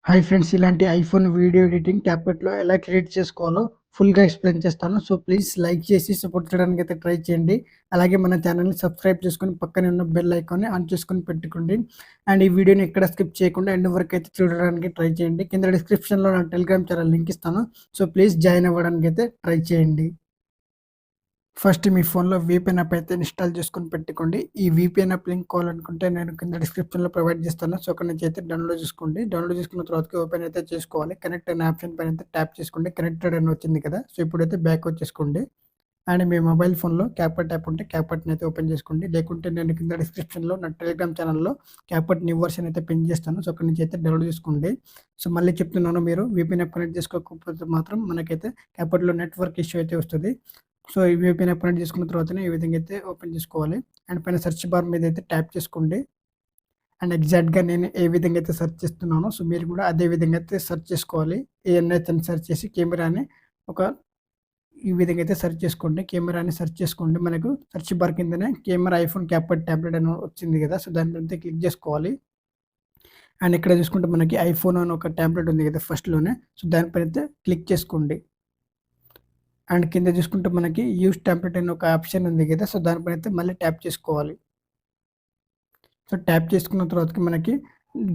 Hi friends, ఇలాంటి iPhone video editing క్యాప్‌కట్‌లో ఎలా create చేసుకోవాలో ఫుల్‌గా ఎక్స్‌ప్లెయిన్ చేస్తాను. సో, ప్లీజ్ లైక్ చేసి సపోర్ట్ చేయడానికైతే ట్రై చేయండి. అలాగే మన ఛానెల్‌ని సబ్స్క్రైబ్ చేసుకొని పక్కనే ఉన్న బెల్ ఐకాన్‌ని ఆన్ చేసుకొని పెట్టుకోండి. అండ్ ఈ వీడియోని ఎక్కడ స్కిప్ చేయకుండా ఎండ్ వరకు అయితే చూడడానికి ట్రై చేయండి. కింద డిస్క్రిప్షన్‌లో నా టెలిగ్రామ్ ఛానల్ లింక్ ఇస్తాను. సో, ప్లీజ్ జాయిన్ అవ్వడానికైతే ట్రై చేయండి. ఫస్ట్ మీ ఫోన్‌లో వీపీఎన్ యాప్ అయితే ఇన్‌స్టాల్ చేసుకొని పెట్టుకోండి. ఈ వీపీఎన్ యాప్ లింక్ కావాలనుకుంటే నేను కింద డిస్క్రిప్షన్‌లో ప్రొవైడ్ చేస్తాను. సో, అక్కడి నుంచి అయితే డౌన్‌లోడ్ చేసుకోండి. డౌన్‌లోడ్ చేసుకున్న తర్వాతకి ఓపెన్ అయితే చేసుకోవాలి. కనెక్ట్ అనే ఆప్షన్ పైన అయితే ట్యాప్ చేసుకోండి. కనెక్టెడ్ అని వచ్చింది కదా! సో, ఇప్పుడైతే బ్యాక్ వచ్చేసుకోండి. అండ్ మీ మొబైల్ ఫోన్‌లో క్యాప్‌కట్ యాప్ ఉంటే క్యాప్‌కట్‌ని అయితే ఓపెన్ చేసుకోండి. లేకుంటే నేను కింద డిస్క్రిప్షన్‌లో నా టెలిగ్రామ్ ఛానెల్‌లో క్యాప్‌కట్ న్యూ వర్షన్ అయితే పిన్ చేస్తాను. సో, అక్కడి నుంచి అయితే డౌన్‌లోడ్ చేసుకోండి. సో, మళ్ళీ చెప్తున్నాను, మీరు వీపీఎన్ యాప్ కనెక్ట్ చేసుకోకపోతే మాత్రం మనకైతే క్యాప్‌కట్‌లో నెట్వర్క్ ఇష్యూ అయితే వస్తది. సో, ఈ వీపీఎన్ యాప్ కనెక్ట్ చేసుకున్న తర్వాతనే ఈ విధంగా అయితే ఓపెన్ చేసుకోవాలి. అండ్ పైన సెర్చ్ బార్ మీద అయితే ట్యాప్ చేసుకోండి. అండ్ ఎగ్జాక్ట్‌గా నేను ఏ విధంగా అయితే సెర్చ్ చేస్తున్నానో సో, మీరు కూడా అదే విధంగా అయితే సెర్చ్ చేసుకోవాలి. ఏఎన్‌హెచ్ అని సెర్చ్ చేసి కెమెరాని ఒక ఈ విధంగా అయితే సెర్చ్ చేసుకోండి. కెమెరాని సెర్చ్ చేసుకోండి. మనకు సెర్చ్ బార్ కిందనే కెమెరా ఐఫోన్ క్యాప్‌కట్ టాబ్లెట్ అని వచ్చింది కదా! సో, దాని మీద క్లిక్ చేసుకోవాలి. అండ్ ఇక్కడ చూసుకుంటే మనకి ఐఫోన్ అని ఒక టాబ్లెట్ ఉంది కదా! ఫస్ట్‌లోనే. సో, దానిపైన అయితే క్లిక్ చేసుకోండి. అండ్ కింద చూసుకుంటే మనకి యూజ్ టెంప్లేట్ అని ఒక ఆప్షన్ ఉంది కదా! సో, దానిపైన అయితే మళ్ళీ ట్యాప్ చేసుకోవాలి. సో, ట్యాప్ చేసుకున్న తర్వాతకి మనకి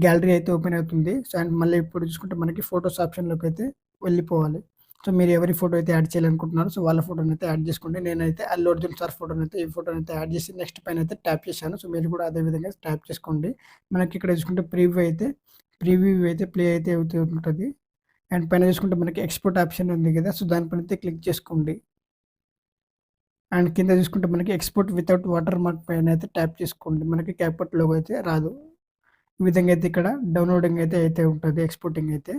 గ్యాలరీ అయితే ఓపెన్ అవుతుంది. సో, అండ్ మళ్ళీ ఇప్పుడు చూసుకుంటే మనకి ఫోటోస్ ఆప్షన్‌లోకి అయితే వెళ్ళిపోవాలి. సో, మీరు ఎవరి ఫోటో అయితే యాడ్ చేయాలనుకుంటున్నారో సో, వాళ్ళ ఫోటోనైతే యాడ్ చేసుకోండి. నేనైతే అల్లు అర్జున్ సార్ ఫోటోనైతే ఈ ఫోటోనైతే యాడ్ చేసి నెక్స్ట్ పైన అయితే ట్యాప్ చేశాను. సో, మీరు కూడా అదే విధంగా ట్యాప్ చేసుకోండి. మనకి ఇక్కడ చూసుకుంటే ప్రివ్యూ అయితే ప్లే అయితే అవుతూ ఉంటది. అండ్ పైన చూసుకుంటే మనకి ఎక్స్‌పోర్ట్ ఆప్షన్ ఉంది కదా! సో, దానిపైన అయితే క్లిక్ చేసుకోండి. అండ్ కింద చూసుకుంటే మనకి ఎక్స్‌పోర్ట్ వితౌట్ వాటర్ మార్క్ పైన అయితే ట్యాప్ చేసుకోండి. మనకి క్యాప్‌కట్ లోగో అయితే రాదు. ఈ విధంగా అయితే ఇక్కడ డౌన్‌లోడింగ్ అయితే ఉంటది. ఎక్స్‌పోర్టింగ్ అయితే.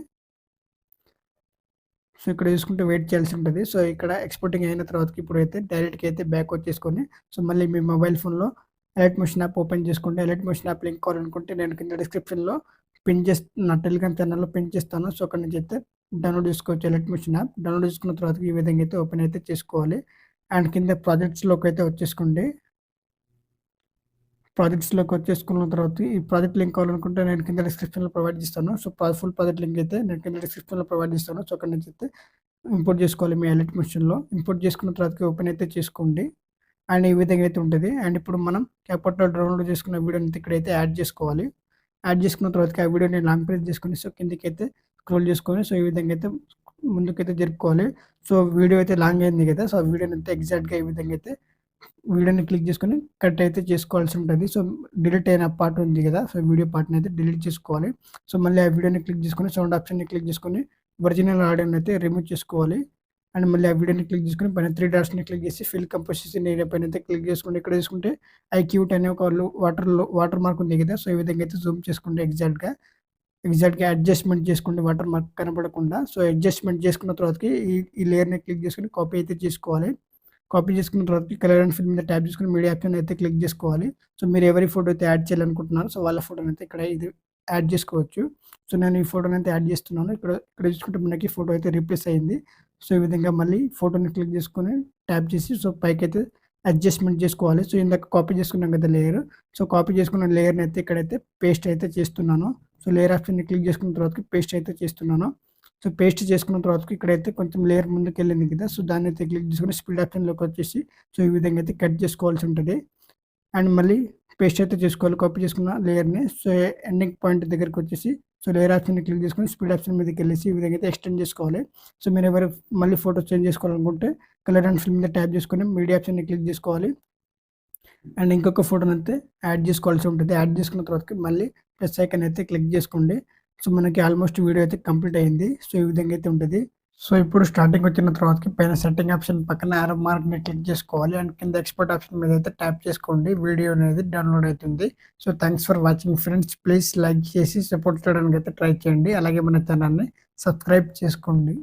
సో, ఇక్కడ చూసుకుంటే వెయిట్ చేయాల్సి ఉంటది. సో, ఇక్కడ ఎక్స్‌పోర్టింగ్ అయిన తర్వాతకి ఇప్పుడైతే డైరెక్ట్‌గా అయితే బ్యాక్ వచ్చేసుకొని సో, మళ్ళీ మీ మొబైల్ ఫోన్‌లో ఎలైట్ మోషన్ యాప్ ఓపెన్ చేసుకోండి. ఎలైట్ మోషన్ యాప్ లింక్ కావాలనుకుంటే నేను కింద డిస్క్రిప్షన్‌లో నా టెలిగ్రామ్ ఛానెల్‌లో పిన్ చేస్తాను. సో, అక్కడి నుంచి అయితే డౌన్‌లోడ్ చేసుకోవచ్చు ఎలైట్ మోషన్ యాప్. డౌన్‌లోడ్ చేసుకున్న తర్వాత ఈ విధంగా అయితే ఓపెన్ అయితే చేసుకోవాలి. అండ్ కింద ప్రాజెక్ట్స్‌లోకి అయితే వచ్చేసుకోండి. ప్రాజెక్ట్స్‌లోకి వచ్చేసుకున్న తర్వాత ఈ ప్రాజెక్ట్ లింక్ కావాలనుకుంటే నేను కింద డిస్క్రిప్షన్‌లో ప్రొవైడ్ చేస్తాను. సో, ఫుల్ ప్రాజెక్ట్ లింక్ అయితే నేను కింద డిస్క్రిప్షన్‌లో ప్రొవైడ్ చేస్తాను. సో, అక్కడి నుంచి అయితే ఇంపోర్ట్ చేసుకోవాలి మీ ఎలైట్ మెషిన్‌లో. ఇంపోర్ట్ చేసుకున్న తర్వాతకి ఓపెన్ అయితే చేసుకోండి. అండ్ ఈ విధంగా అయితే ఉంటది. అండ్ ఇప్పుడు మనం క్యాప్‌కట్‌లో డౌన్‌లోడ్ చేసుకున్న వీడియోని అయితే ఇక్కడైతే యాడ్ చేసుకోవాలి. యాడ్ చేసుకున్న తర్వాతకి ఆ వీడియోని లాంగ్ ప్రెస్ చేసుకొని సో, కిందకైతే స్క్రోల్ చేసుకొని సో, ఈ విధంగా అయితే ముందుకైతే జరుపుకోవాలి. సో, వీడియో అయితే లాంగ్ అయింది కదా! సో, ఆ వీడియోని అయితే ఎగ్జాక్ట్‌గా ఈ విధంగా అయితే వీడియోని క్లిక్ చేసుకొని కట్ అయితే చేసుకోవాల్సి ఉంటది. సో, డిలీట్ అయిన పార్ట్ ఉంది కదా! సో, వీడియో పార్ట్‌ని అయితే డిలీట్ చేసుకోవాలి. సో, మళ్ళీ ఆ వీడియోని క్లిక్ చేసుకొని సౌండ్ ఆప్షన్‌ని క్లిక్ చేసుకొని ఒరిజినల్ ఆడియోని అయితే రిమూవ్ చేసుకోవాలి. అండ్ మళ్ళీ ఆ వీడియోని క్లిక్ చేసుకొని పైన 3 డాట్స్‌ని క్లిక్ చేసి ఫిల్ కంపోజిషన్ ఏరియా పైన అయితే క్లిక్ చేసుకోండి. ఇక్కడ చూసుకుంటే ఐక్యూట్ అనే ఒక వాటర్ మార్క్ ఉంది కదా! సో, ఈ విధంగా అయితే జూమ్ చేసుకోండి ఎగ్జాక్ట్‌గా అడ్జస్ట్‌మెంట్ చేసుకోండి వాటర్ మార్క్ కనపడకుండా. సో, అడ్జస్ట్‌మెంట్ చేసుకున్న తర్వాతకి ఈ లేయర్‌ని క్లిక్ చేసుకొని కాపీ అయితే చేసుకోవాలి. కాపీ చేసుకున్న తర్వాతకి కలర్ అండ్ ఫిల్ మీద ట్యాప్ చేసుకొని మీడియా ఆప్షన్ అయితే క్లిక్ చేసుకోవాలి. సో, మీరు ఎవరి ఫోటో అయితే యాడ్ చేయాలనుకుంటున్నారో సో, వాళ్ళ ఫోటోనైతే ఇక్కడ ఇది యాడ్ చేసుకోవచ్చు. సో, నేను ఈ ఫోటోనైతే యాడ్ చేస్తున్నాను. ఇక్కడ చూసుకుంటే మనకి ఫోటో అయితే రీప్లేస్ అయింది. సో, ఈ విధంగా మళ్ళీ ఫోటోని క్లిక్ చేసుకొని ట్యాప్ చేసి సో, పైకైతే అడ్జస్ట్‌మెంట్ చేసుకోవాలి. సో, ఇందాక కాపీ చేసుకున్నాం కదా లేయర్. సో, కాపీ చేసుకున్న లేయర్‌ని అయితే ఇక్కడైతే పేస్ట్ అయితే చేస్తున్నాను. సో, లేయర్ ఆప్షన్‌ని క్లిక్ చేసుకున్న తర్వాతకి పేస్ట్ అయితే చేస్తున్నాను. సో, పేస్ట్ చేసుకున్న తర్వాతకి ఇక్కడైతే కొంచెం లేయర్ ముందుకెళ్ళింది కదా! సో, దాన్నైతే క్లిక్ చేసుకొని స్పీడ్ ఆప్షన్‌లోకి వచ్చేసి సో, ఈ విధంగా అయితే కట్ చేసుకోవాల్సి ఉంటది. అండ్ మళ్ళీ పేస్ట్ అయితే చేసుకోవాలి. కాపీ చేసుకున్న లేయర్‌ని. సో, ఎండింగ్ పాయింట్ దగ్గరికొచ్చేసి సో, లేయర్ ఆప్షన్‌ని క్లిక్ చేసుకొని స్పీడ్ ఆప్షన్ మీదకెళ్ళేసి ఈ విధంగా అయితే ఎక్స్టెండ్ చేసుకోవాలి. సో, మీరు మళ్ళీ ఫోటో చేంజ్ చేసుకోవాలనుకుంటే కలర్ అండ్ ఫిల్ మీద ట్యాప్ చేసుకొని మీడియా ఆప్షన్‌ని క్లిక్ చేసుకోవాలి. అండ్ ఇంకొక ఫోటోనైతే యాడ్ చేసుకోవాల్సి ఉంటది. యాడ్ చేసుకున్న తర్వాతకి మళ్ళీ ప్లస్ ఐకాన్ అయితే క్లిక్ చేసుకోండి. సో, మనకి ఆల్మోస్ట్ వీడియో అయితే కంప్లీట్ అయింది. సో, ఈ విధంగా అయితే ఉంటది. సో, ఇప్పుడు స్టార్టింగ్ వచ్చిన తర్వాతకి పైన సెట్టింగ్ ఆప్షన్ పక్కన యారో మార్క్‌ని క్లిక్ చేసుకోవాలి. అండ్ కింద ఎక్స్‌పోర్ట్ ఆప్షన్ మీద అయితే ట్యాప్ చేసుకోండి. వీడియో అనేది డౌన్‌లోడ్ అవుతుంది. So, thanks for watching friends. Please like చేసి సపోర్ట్ చేయడానికి అయితే ట్రై చేయండి. అలాగే మన ఛానెల్‌ని సబ్స్క్రైబ్ చేసుకోండి.